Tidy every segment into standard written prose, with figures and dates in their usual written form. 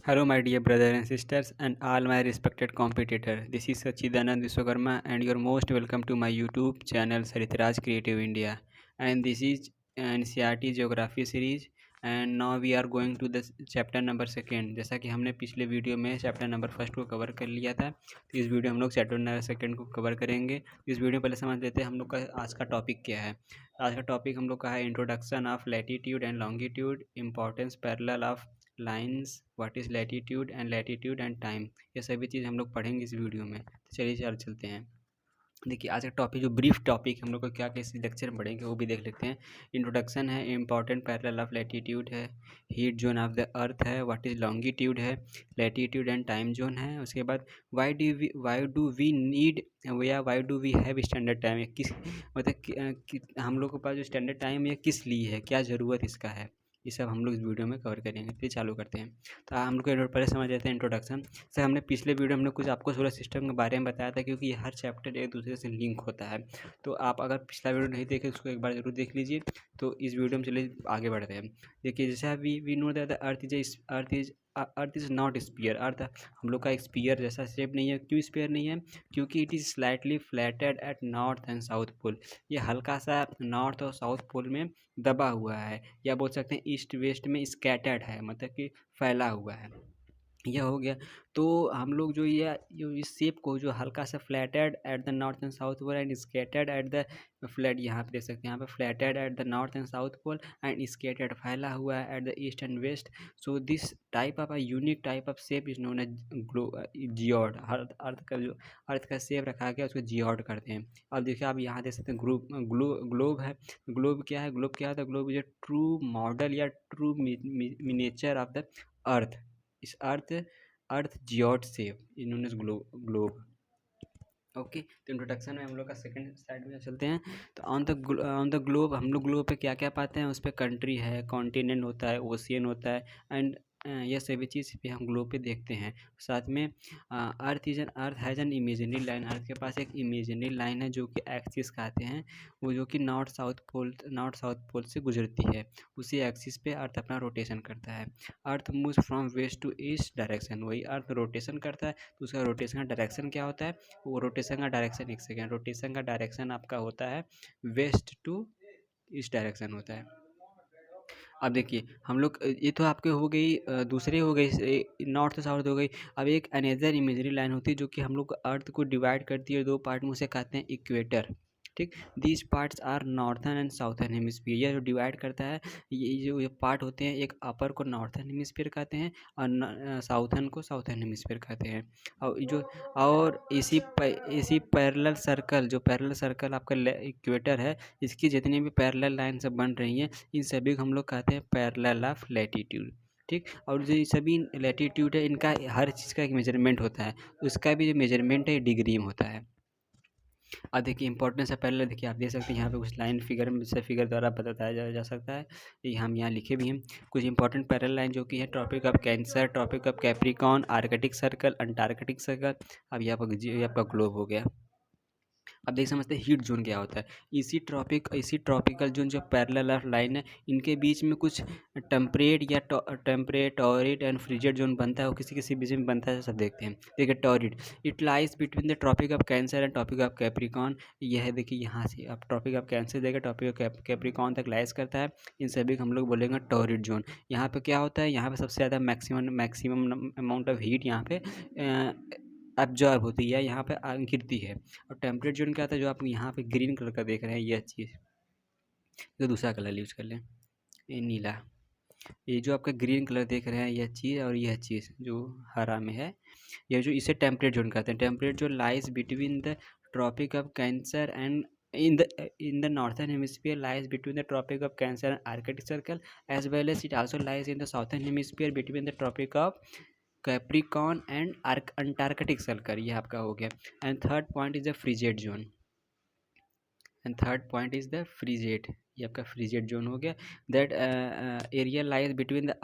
Hello, my dear brothers and sisters, and all my respected competitor. This is Sachidanand Vishwakarma, and you're most welcome to my YouTube channel Saritraj Creative India. And this is NCERT Geography series. And now we are going to the chapter number second. जैसा कि हमने पिछले video में chapter number first को cover कर लिया था, तो इस वीडियो हम लोग चैप्टर नंबर सेकंड को कवर करेंगे। इस वीडियो में पहले समझ लेते हैं हम लोग का आज का टॉपिक क्या है। आज का टॉपिक हम लोग का है introduction of latitude and longitude, importance parallel of lines, what is latitude and time. ये सभी चीज़ हम लोग पढ़ेंगे इस वीडियो में। तो चलिए चलते हैं। देखिए आज का टॉपिक जो ब्रीफ टॉपिक हम लोग को क्या किस लेक्चर में पढ़ेंगे वो भी देख लेते हैं। इंट्रोडक्शन है, इंपॉर्टेंट पैरेलल ऑफ लैटिट्यूड है, heat zone of the earth है, व्हाट इज़ लॉन्गिट्यूड है, लैटिट्यूड एंड टाइम जोन है। उसके बाद वाई डू वी नीड या why do we have standard time, किस मतलब हम लोग के पास जो स्टैंडर्ड टाइम ये किस लिए है, क्या ज़रूरत इसका है, ये सब हम लोग इस वीडियो में कवर करेंगे। फिर चालू करते हैं। तो हम लोग पहले समझ लेते हैं इंट्रोडक्शन। सर हमने पिछले वीडियो में हमने कुछ आपको सोलर सिस्टम के बारे में बताया था, क्योंकि ये हर चैप्टर एक दूसरे से लिंक होता है। तो आप अगर पिछला वीडियो नहीं देखे उसको एक बार जरूर देख लीजिए। तो इस वीडियो में चलिए आगे बढ़ते हैं। देखिए जैसे we know that earth is not sphere. Earth हम लोग का एक स्पीयर जैसा शेप नहीं है। क्यों स्पीयर नहीं है? क्योंकि it is slightly flatted at north and south pole. ये हल्का सा नॉर्थ और साउथ पोल में दबा हुआ है, या बोल सकते हैं ईस्ट वेस्ट में स्कैटर्ड है, मतलब कि फैला हुआ है। यह हो गया। तो हम लोग जो ये जो इस शेप को जो हल्का सा flattened at the north and south pole and scattered at the flat, यहाँ पे देख सकते हैं, यहाँ पे flattened at the north and south pole and scattered फैला हुआ है at the east and west. So this type of a unique type of shape is known as geoid. Earth का शेप रखा गया उसको जियोड करते हैं। अब देखिए आप यहाँ देख सकते हैं ग्लोब है। ग्लोब क्या है? ग्लोब क्या होता है? Globe is a true model या true miniature of the earth. इस अर्थ जियोड शेप इन्होंने ग्लोब। ओके, तो इंट्रोडक्शन में हम लोग का सेकंड स्लाइड में चलते हैं। तो ऑन द ग्लोब हम लोग ग्लोब पे क्या क्या पाते हैं? उस पर कंट्री है, कॉन्टिनेंट होता है, ओशियन होता है, एंड यह सभी चीज़ पे हम ग्लोब पे देखते हैं। साथ में earth has an imaginary line. Earth के पास एक इमेजिनरी लाइन है जो कि एक्सिस कहते हैं, वो जो कि नॉर्थ साउथ पोल से गुजरती है। उसी एक्सिस पे अर्थ अपना रोटेशन करता है। Earth moves from west to east direction. वही अर्थ रोटेशन करता है, तो उसका रोटेशन का डायरेक्शन क्या होता है? वो रोटेशन का डायरेक्शन, एक सेकेंड, रोटेशन का डायरेक्शन आपका होता है वेस्ट टू ईस्ट डायरेक्शन होता है। अब देखिए हम लोग ये तो आपके हो गई, दूसरे हो गई, नॉर्थ साउथ हो गई। अब एक अनदर इमेजरी लाइन होती है जो कि हम लोग अर्थ को डिवाइड करती है दो पार्ट में, उसे कहते हैं इक्वेटर। ठीक, these parts are northern and southern hemisphere. यह जो डिवाइड करता है, ये पार्ट होते हैं, एक अपर को नॉर्थन हेमिस्फीयर कहते हैं और साउथर्न को साउथर्न हेमिस्फीयर कहते हैं। और जो और इसी पैरेलल सर्कल, जो पैरेलल सर्कल आपका इक्वेटर है, इसकी जितनी भी पैरेलल लाइन सब बन रही हैं, इन सभी को हम लोग कहते हैं पैरेलल ऑफ लैटिट्यूड। ठीक, और जो ये सभी लैटिट्यूड है इनका हर चीज़ का एक मेजरमेंट होता है, उसका भी जो मेजरमेंट है डिग्री में होता है। अब देखिए इंपॉर्टेंस है पैरेलल। देखिए आप देख सकते हैं यहाँ पे कुछ लाइन फिगर में से फिगर द्वारा बताया जा सकता है। ये हम यहाँ लिखे भी हैं कुछ इंपॉर्टेंट पैरेलल लाइन जो कि है Tropic of Cancer, Tropic of Capricorn, Arctic Circle, Antarctic Circle. अब ये आपका ग्लोब हो गया। अब देख समझते हैं हीट जोन क्या होता है। इसी ट्रॉपिकल जोन जो पैरेलल ऑफ लाइन है, इनके बीच में कुछ temperate torrid and frigid zone बनता है। वो किसी किसी बीच में बनता है, सब देखते हैं। देखिए torrid, it lies between the Tropic of Cancer and Tropic of Capricorn. यह है, देखिए यहाँ से आप ट्रॉपिक ऑफ कैंसर देगा, ट्रॉपिक ऑफ कैप्रिकॉन तक लाइज करता है। इन सभी को हम लोग बोलेंगे टॉरिड जोन। यहाँ पे क्या होता है? यहाँ पे सबसे ज़्यादा मैक्सिमम अमाउंट ऑफ हीट यहाँ पे एब्जॉर्ब होती है, यहाँ पे गिरती है। और टेम्परेट जोन क्या होता है? जो आप यहाँ पे ग्रीन कलर का देख रहे हैं, यह चीज़, तो दूसरा कलर यूज कर लें, ये नीला। ये जो आपका ग्रीन कलर देख रहे हैं, यह चीज़, और यह चीज़ जो हरा में है, यह जो इसे टेम्परेट जोन कहते हैं। Temperate zone lies between the Tropic of Cancer and in the northern hemisphere lies between the tropic of cancer and arctic circle, as well as it also lies in the southern hemisphere between the tropic of Capricorn and Antarctic circle. ये आपका हो गया। And third point is the frigid zone. ये आपका frigid zone हो गया। That area lies between the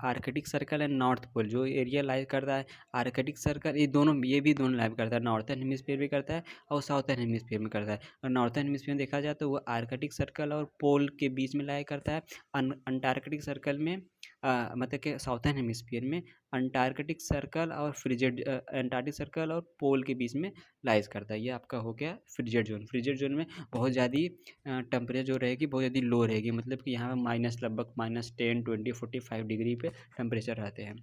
Arctic circle and north pole. जो area lies करता है आर्कटिक सर्कल, ये भी दोनों लाइव करता है, नॉर्थन हेमिस्फीयर भी करता है और साउथर्न हेमिस्फीयर में करता है। और नॉर्थन हेमिस्फीयर में देखा जाए तो वो आर्कटिक सर्कल और पोल के बीच में लाइव करता है। अंटार्कटिक सर्कल में मतलब कि साउथर्न हेमिस्फीयर में अंटार्कटिक सर्कल और फ्रिजेड अंटार्कटिक सर्कल और पोल के बीच में लाइज करता है। ये आपका हो गया फ्रिजेड जोन। फ्रिजेड जोन में बहुत ज़्यादा टेम्परेचर जो रहेगी बहुत ज़्यादा लो रहेगी, मतलब कि यहाँ माइनस लगभग -10, 20, 45 डिग्री पे टेम्परेचर रहते हैं।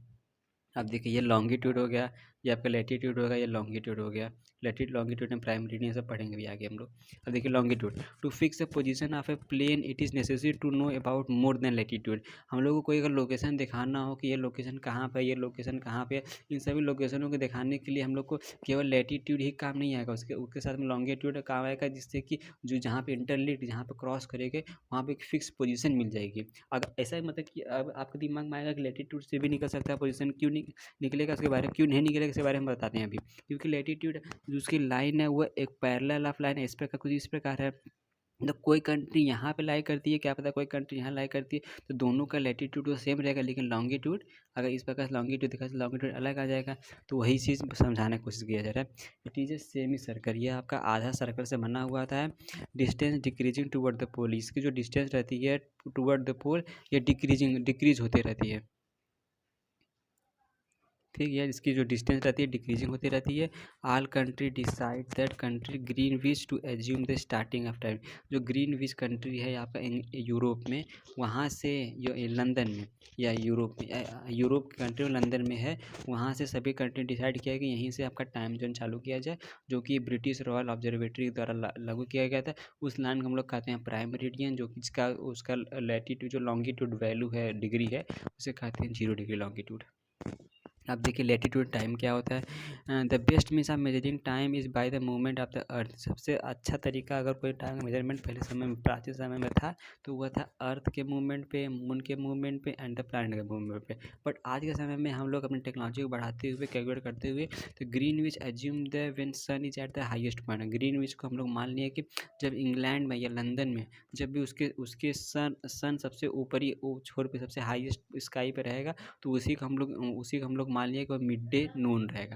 अब देखिए ये लॉन्गिट्यूड हो गया, ये आपका लैटिट्यूड होगा, ये लॉन्गिट्यूड हो गया। लॉन्गिट्यूड एंड प्राइम मेरिडियन सब पढ़ेंगे भी आगे हम लोग। अब देखिए longitude, to fix the position of a plane it is necessary to know about more than latitude. हम लोग को कोई अगर लोकेशन दिखाना हो कि ये लोकेशन कहाँ पे है, ये लोकेशन कहाँ पे है, इन सभी लोकेशनों को दिखाने के लिए हम लोग को केवल लैटिट्यूड ही काम नहीं आएगा, उसके साथ में लॉन्गिट्यूड काम आएगा, जिससे कि जो जहाँ पे इंटरलिंक जहाँ पे क्रॉस करेंगे वहाँ पे एक फिक्स पोजीशन मिल जाएगी। अगर ऐसा मतलब कि अब आपके दिमाग में आएगा कि लैटिट्यूड से भी निकल सकता है पोजीशन, क्यों नहीं निकलेगा, इसके बारे में क्यों नहीं निकलेगा इसके बारे में बताते हैं अभी। क्योंकि लैटिट्यूड जो उसकी लाइन है वो एक पैरेलल ऑफ लाइन है, इस प्रकार कुछ इस प्रकार है। तो कोई कंट्री यहाँ पे लाई करती है, क्या पता कोई कंट्री यहाँ लाई करती है, तो दोनों का लैटिट्यूड तो सेम रहेगा, लेकिन लॉन्गिट्यूड अगर इस प्रकार से लॉन्गिट्यूड दिखा तो लॉन्गिट्यूड अलग आ जाएगा। तो वही चीज़ समझाने की कोशिश किया जा रहा है। It is a semi circle, ये आपका आधा सर्कल से बना हुआ था। डिस्टेंस डिक्रीजिंग टूवर्ड द पोल, इसकी जो डिस्टेंस रहती है टूवर्ड द पोल ये डिक्रीज होती रहती है। ठीक है, इसकी जो डिस्टेंस रहती है डिक्रीजिंग होती रहती है। All country decide that country Greenwich to assume the starting of time. जो ग्रीन विच कंट्री है आपका यूरोप में, वहाँ से जो लंदन में या यूरोप की कंट्री लंदन में है, वहाँ से सभी कंट्री डिसाइड किया है कि यहीं से आपका टाइम जोन चालू किया जाए, जो कि ब्रिटिश रॉयल ऑब्जर्वेटरी द्वारा लागू किया गया था। उस लाइन को हम लोग कहते हैं प्राइम मेरिडियन, जो कि इसका उसका लैटिट्यूड जो लॉन्गिट्यूड वैल्यू है डिग्री है उसे कहते हैं 0 डिग्री लॉन्गिट्यूड। अब देखिए लैटिट्यूड टाइम क्या होता है। The best means of measuring time is by the movement of the अर्थ। सबसे अच्छा तरीका अगर कोई टाइम मेजरमेंट पहले समय में प्राचीन समय में था तो वह था अर्थ के मूवमेंट पे, मून के मूवमेंट पे एंड द प्लैनेट के मूवमेंट पे। बट आज के समय में हम लोग अपनी टेक्नोलॉजी को बढ़ाते हुए कैलकुलेट करते हुए तो Greenwich assume the when sun is at the highest point. Greenwich को हम लोग मान लिए कि जब इंग्लैंड में या लंदन में जब भी उसके सन सबसे ऊपरी छोर पे सबसे हाईएस्ट स्काई पे रहेगा, तो उसी को हम लोग मान लिया कि वह मिड डे नून रहेगा।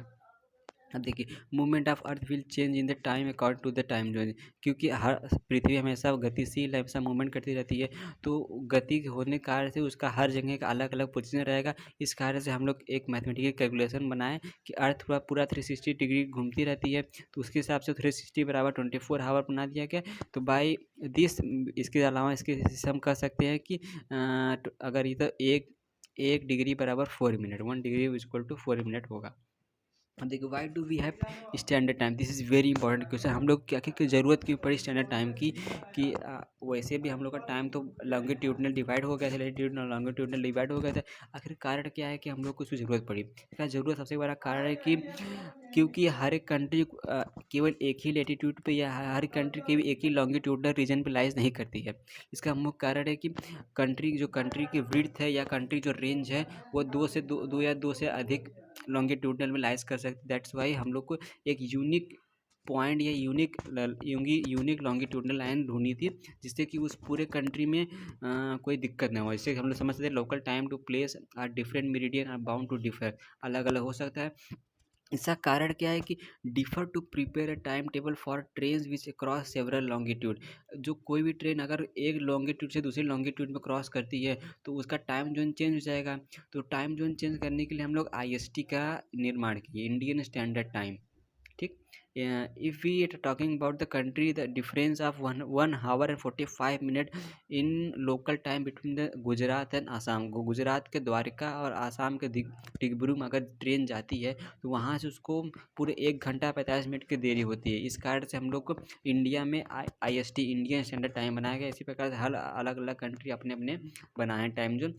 अब देखिए movement of earth will change in the time according to the time zone, क्योंकि हर पृथ्वी हमेशा गतिशील है, हमेशा मूवमेंट करती रहती है, तो गति होने के कारण से उसका हर जगह का अलग अलग पोजीशन रहेगा। इस कारण से हम लोग एक मैथमेटिकल कैलकुलेशन बनाए कि अर्थ पूरा 360 डिग्री घूमती रहती है, तो उसके हिसाब से 360 बराबर 24 आवर बना दिया गया। तो बाई दिस इसके अलावा इसके हम कह सकते हैं कि अगर इधर एक डिग्री बराबर 4 minute, 1 degree is equal to 4 minute होगा। अब देखो why do we have standard time, this is very important question. हम लोग क्या क्या ज़रूरत क्यों पड़ी स्टैंडर्ड टाइम की कि वैसे भी हम लोग का टाइम तो लॉन्गिट्यूडनल डिवाइड हो गया था, लैटिट्यूडनल लॉन्गिट्यूडनल डिवाइड हो गया था। आखिर कारण क्या है कि हम लोग को उसकी ज़रूरत पड़ी। इसका ज़रूरत सबसे बड़ा कारण है कि क्योंकि हर एक कंट्री केवल एक ही लैटिट्यूड पे या हर कंट्री केवल एक ही लॉन्गिट्यूडनल रीजन पे लाइज नहीं करती है। इसका मुख्य कारण है कि कंट्री की विड्थ है या कंट्री जो रेंज है वो दो या दो से अधिक लॉन्गिट्यूडनल में लाइज कर सकते। दैट्स वाई हम लोग को एक यूनिक पॉइंट या यूनिक लॉन्गिट्यूडनल लाइन ढूंढनी थी, जिससे कि उस पूरे कंट्री में कोई दिक्कत ना हो। जैसे हम लोग समझ सकते हैं local time two place are different meridian are bound to differ, अलग अलग हो सकता है। इसका कारण क्या है कि differ to prepare a time table for train which cross several longitude. जो कोई भी ट्रेन अगर एक लॉन्गिट्यूड से दूसरी लॉन्गिट्यूड में क्रॉस करती है तो उसका टाइम जोन चेंज हो जाएगा। तो टाइम जोन चेंज करने के लिए हम लोग IST का निर्माण किए, इंडियन स्टैंडर्ड टाइम। ठीक, if we talking about the country the difference of 1 hour and 45 minute in local time between the Gujarat and Assam. Gujarat के द्वारका और आसाम के डिगबरू में अगर ट्रेन जाती है तो वहाँ से उसको पूरे 1 घंटा 45 मिनट की देरी होती है। इस कारण से हम लोग को इंडिया में IST इंडियन स्टैंडर्ड टाइम बनाया गया। इसी प्रकार से हर अलग अलग कंट्री अपने अपने बनाए टाइम जोन।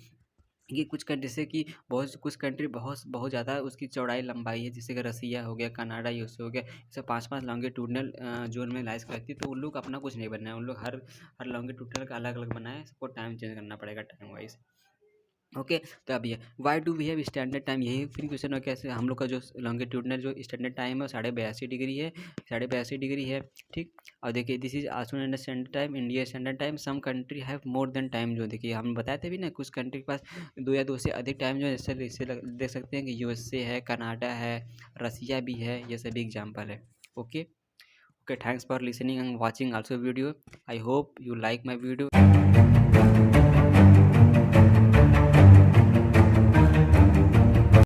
ये कुछ कंट्री जैसे कि कुछ कंट्री बहुत ज़्यादा उसकी चौड़ाई लंबाई है, जैसे कि रसिया हो गया, कनाडा यूएसए हो गया, जैसे 5-5 लॉन्गिट्यूडनल जोन में लाइज करती है, तो उन लोग अपना कुछ नहीं बनाया, उन लोग हर लॉन्गिट्यूडनल का अलग अलग बनाए, सबको टाइम चेंज करना पड़ेगा टाइम वाइज। ओके। तो अब ये why do we have standard time, यही फिर क्वेश्चन हो कैसे हम लोग का जो लॉन्गिट्यूडनल जो स्टैंडर्ड टाइम है 82.5 डिग्री है, 82.5 डिग्री है। ठीक। और देखिए this is also under standard time, India standard time, some country have more than time zone. देखिए हम बताए थे भी ना कुछ कंट्री के पास दो या दो से अधिक टाइम जो है, जैसे देख सकते हैं कि यूएसए है, कनाडा है, रसिया भी है, ये सभी एग्जाम्पल है। Okay. Okay, thanks for listening and watching also video. I hope you like my video.